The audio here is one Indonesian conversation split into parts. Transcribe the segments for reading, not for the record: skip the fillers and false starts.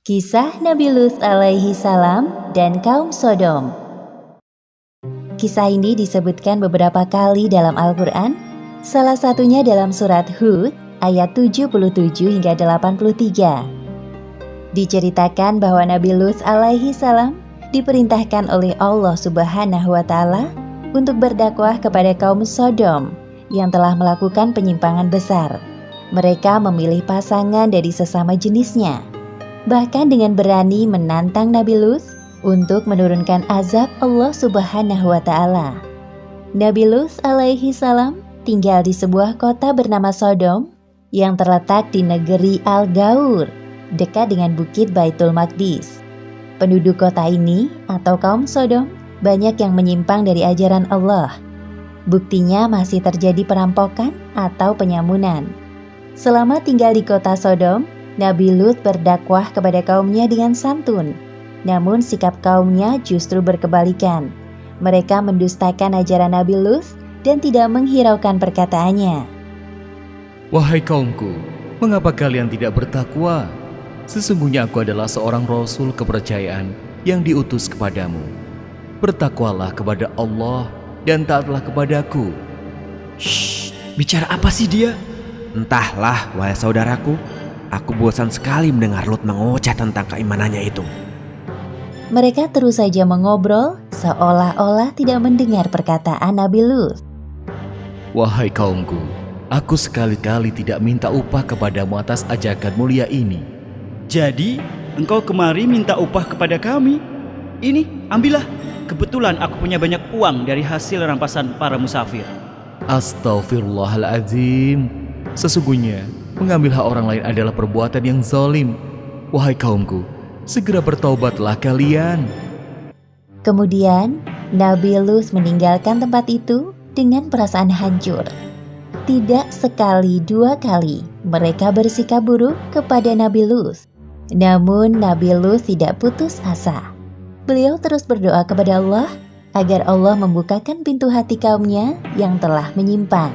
Kisah Nabi Lut alaihi salam dan kaum Sodom. Kisah ini disebutkan beberapa kali dalam Al-Quran, salah satunya dalam surat Hud ayat 77 hingga 83. Diceritakan bahwa Nabi Lut alaihi salam diperintahkan oleh Allah Subhanahu wa Ta'ala untuk berdakwah kepada kaum Sodom yang telah melakukan penyimpangan besar. Mereka memilih pasangan dari sesama jenisnya, bahkan dengan berani menantang Nabi Lut untuk menurunkan azab Allah Subhanahu wa Ta'ala. Nabi Lut alaihi salam tinggal di sebuah kota bernama Sodom yang terletak di negeri Al-Gaur, dekat dengan bukit Baitul Maqdis. Penduduk kota ini atau kaum Sodom banyak yang menyimpang dari ajaran Allah. Buktinya masih terjadi perampokan atau penyamunan. Selama tinggal di kota Sodom, Nabi Lut berdakwah kepada kaumnya dengan santun. Namun sikap kaumnya justru berkebalikan. Mereka mendustakan ajaran Nabi Lut dan tidak menghiraukan perkataannya. Wahai kaumku, mengapa kalian tidak bertakwa? Sesungguhnya aku adalah seorang rasul kepercayaan yang diutus kepadamu. Bertakwalah kepada Allah dan taatlah kepadaku. Shh, bicara apa sih dia? Entahlah, wahai saudaraku. Aku bosan sekali mendengar Lut mengoceh tentang keimanannya itu. Mereka terus saja mengobrol seolah-olah tidak mendengar perkataan Nabi Lut. Wahai kaumku, aku sekali-kali tidak minta upah kepadamu atas ajakan mulia ini. Jadi, engkau kemari minta upah kepada kami? Ini, ambillah. Kebetulan aku punya banyak uang dari hasil rampasan para musafir. Astaghfirullahaladzim. Sesungguhnya, mengambil hak orang lain adalah perbuatan yang zalim. Wahai kaumku, segera bertaubatlah kalian. Kemudian, Nabi Lut meninggalkan tempat itu dengan perasaan hancur. Tidak sekali dua kali mereka bersikap buruk kepada Nabi Lut. Namun Nabi Lut tidak putus asa. Beliau terus berdoa kepada Allah agar Allah membukakan pintu hati kaumnya yang telah menyimpang.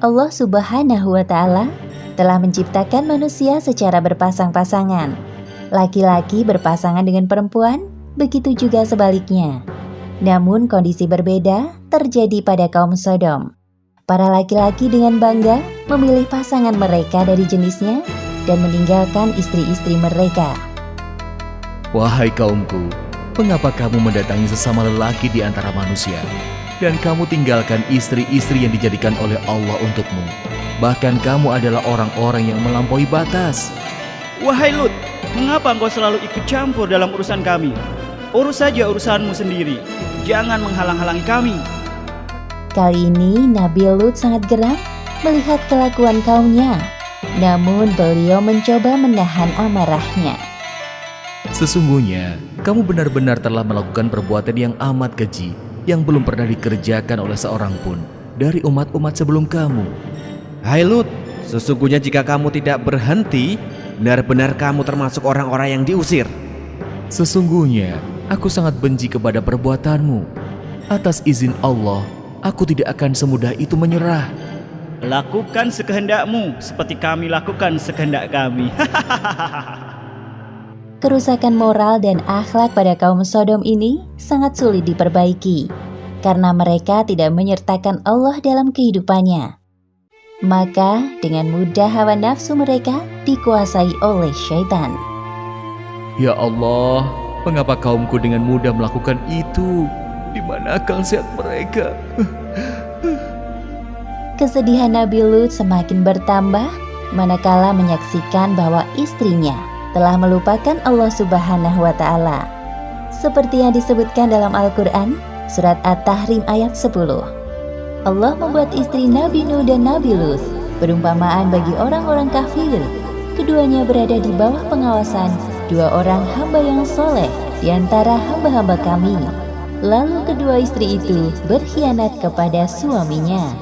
Allah Subhanahu wa Ta'ala telah menciptakan manusia secara berpasang-pasangan. Laki-laki berpasangan dengan perempuan, begitu juga sebaliknya. Namun kondisi berbeda terjadi pada kaum Sodom. Para laki-laki dengan bangga memilih pasangan mereka dari jenisnya dan meninggalkan istri-istri mereka. Wahai kaumku, mengapa kamu mendatangi sesama lelaki di antara manusia, dan kamu tinggalkan istri-istri yang dijadikan oleh Allah untukmu? Bahkan kamu adalah orang-orang yang melampaui batas. Wahai Lut, mengapa engkau selalu ikut campur dalam urusan kami? Urus saja urusanmu sendiri. Jangan menghalang-halangi kami. Kali ini Nabi Lut sangat geram melihat kelakuan kaumnya. Namun beliau mencoba menahan amarahnya. Sesungguhnya, kamu benar-benar telah melakukan perbuatan yang amat keji yang belum pernah dikerjakan oleh seorang pun dari umat-umat sebelum kamu. Hai Lut, sesungguhnya jika kamu tidak berhenti, benar-benar kamu termasuk orang-orang yang diusir. Sesungguhnya, aku sangat benci kepada perbuatanmu. Atas izin Allah, aku tidak akan semudah itu menyerah. Lakukan sekehendakmu seperti kami lakukan sekehendak kami. Kerusakan moral dan akhlak pada kaum Sodom ini sangat sulit diperbaiki karena mereka tidak menyertakan Allah dalam kehidupannya. Maka dengan mudah hawa nafsu mereka dikuasai oleh syaitan. Ya Allah, mengapa kaumku dengan mudah melakukan itu? Di mana akal sehat mereka? Kesedihan Nabi Lut semakin bertambah manakala menyaksikan bahwa istrinya telah melupakan Allah Subhanahu wa Ta'ala. Seperti yang disebutkan dalam Al-Quran, surat At-Tahrim ayat 10. Allah membuat istri Nabi Nuh dan Nabi Lut perumpamaan bagi orang-orang kafir. Keduanya berada di bawah pengawasan dua orang hamba yang soleh di antara hamba-hamba kami. Lalu kedua istri itu berkhianat kepada suaminya.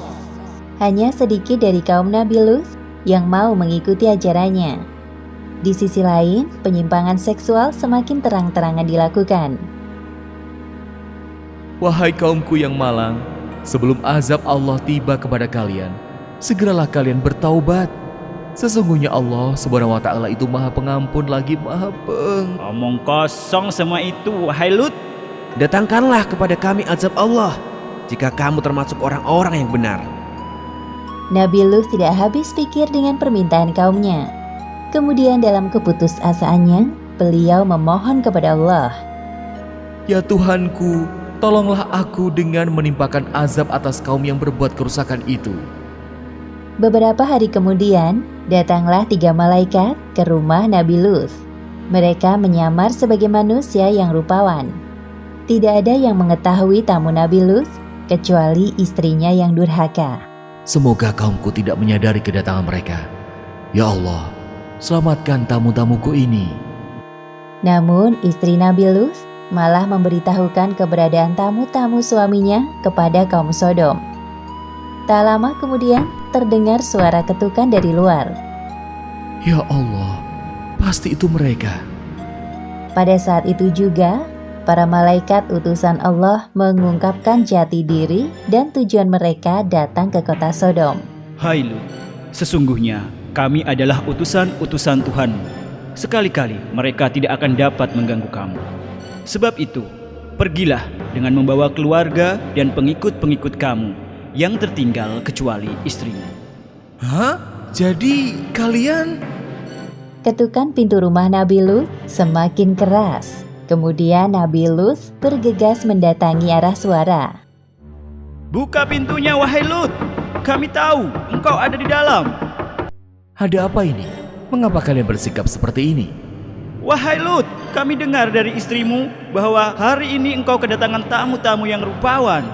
Hanya sedikit dari kaum Nabi Lut yang mau mengikuti ajarannya. Di sisi lain, penyimpangan seksual semakin terang-terangan dilakukan. Wahai kaumku yang malang, sebelum azab Allah tiba kepada kalian, segeralah kalian bertaubat. Sesungguhnya Allah Subhanahu wa Ta'ala itu Maha Pengampun lagi Maha Omong kosong semua itu, wahai Lut. Datangkanlah kepada kami azab Allah jika kamu termasuk orang-orang yang benar. Nabi Lut tidak habis pikir dengan permintaan kaumnya. Kemudian dalam keputusasaannya, beliau memohon kepada Allah. Ya Tuhanku, tolonglah aku dengan menimpakan azab atas kaum yang berbuat kerusakan itu. Beberapa hari kemudian, datanglah 3 malaikat ke rumah Nabi Lut. Mereka menyamar sebagai manusia yang rupawan. Tidak ada yang mengetahui tamu Nabi Lut kecuali istrinya yang durhaka. Semoga kaumku tidak menyadari kedatangan mereka. Ya Allah, selamatkan tamu-tamuku ini. Namun istri Nabi Lut malah memberitahukan keberadaan tamu-tamu suaminya kepada kaum Sodom. Tak lama kemudian terdengar suara ketukan dari luar. Ya Allah, pasti itu mereka. Pada saat itu juga, para malaikat utusan Allah mengungkapkan jati diri dan tujuan mereka datang ke kota Sodom. Hai Lut, sesungguhnya kami adalah utusan-utusan Tuhan. Sekali-kali mereka tidak akan dapat mengganggu kamu. Sebab itu, pergilah dengan membawa keluarga dan pengikut-pengikut kamu yang tertinggal kecuali istrimu. Hah? Jadi kalian... Ketukan pintu rumah Nabi Lut semakin keras. Kemudian Nabi Lut bergegas mendatangi arah suara. Buka pintunya, wahai Lut. Kami tahu engkau ada di dalam. Ada apa ini? Mengapa kalian bersikap seperti ini? Wahai Lut, kami dengar dari istrimu bahwa hari ini engkau kedatangan tamu-tamu yang rupawan.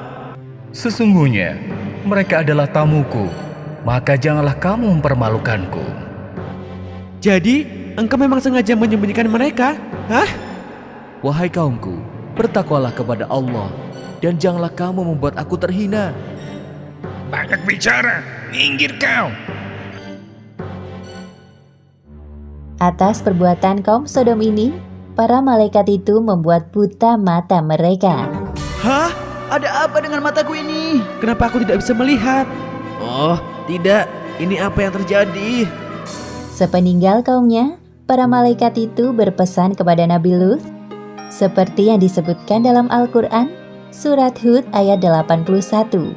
Sesungguhnya, mereka adalah tamuku. Maka janganlah kamu mempermalukanku. Jadi, engkau memang sengaja menyembunyikan mereka? Hah? Wahai kaumku, bertakwalah kepada Allah dan janganlah kamu membuat aku terhina. Banyak bicara, minggir kau. Atas perbuatan kaum Sodom ini, para malaikat itu membuat buta mata mereka. Hah? Ada apa dengan mataku ini? Kenapa aku tidak bisa melihat? Oh, tidak. Ini apa yang terjadi? Sepeninggal kaumnya, para malaikat itu berpesan kepada Nabi Lut, seperti yang disebutkan dalam Al-Quran, surat Hud ayat 81.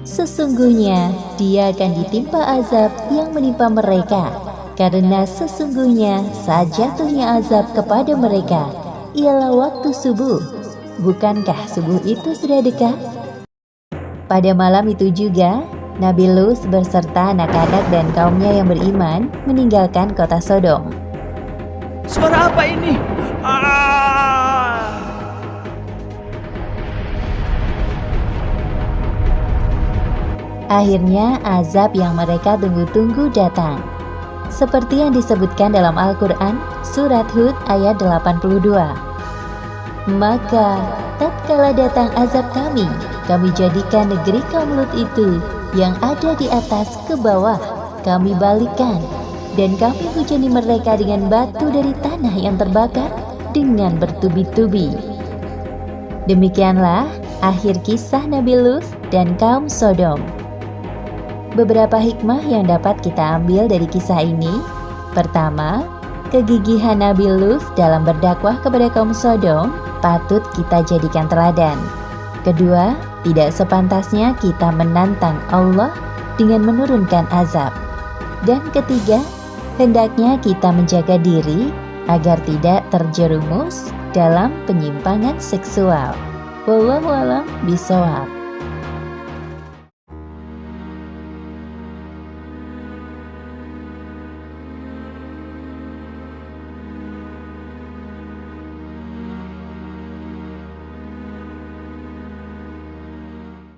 Sesungguhnya dia akan ditimpa azab yang menimpa mereka, karena sesungguhnya saat jatuhnya azab kepada mereka ialah waktu subuh. Bukankah subuh itu sudah dekat? Pada malam itu juga, Nabi Lut beserta anak-anak dan kaumnya yang beriman meninggalkan kota Sodom. Suara apa ini? Akhirnya azab yang mereka tunggu-tunggu datang. Seperti yang disebutkan dalam Al-Quran, surat Hud ayat 82. Maka tatkala datang azab kami jadikan negeri kaum Lut itu yang ada di atas ke bawah, kami balikkan, dan kami hujani mereka dengan batu dari tanah yang terbakar dengan bertubi-tubi. Demikianlah akhir kisah Nabi Lut dan kaum Sodom. Beberapa hikmah yang dapat kita ambil dari kisah ini. Pertama, kegigihan Nabi Lut dalam berdakwah kepada kaum Sodom patut kita jadikan teladan. Kedua, tidak sepantasnya kita menantang Allah dengan menurunkan azab. Dan ketiga, hendaknya kita menjaga diri agar tidak terjerumus dalam penyimpangan seksual. Wallahu a'lam bishawab.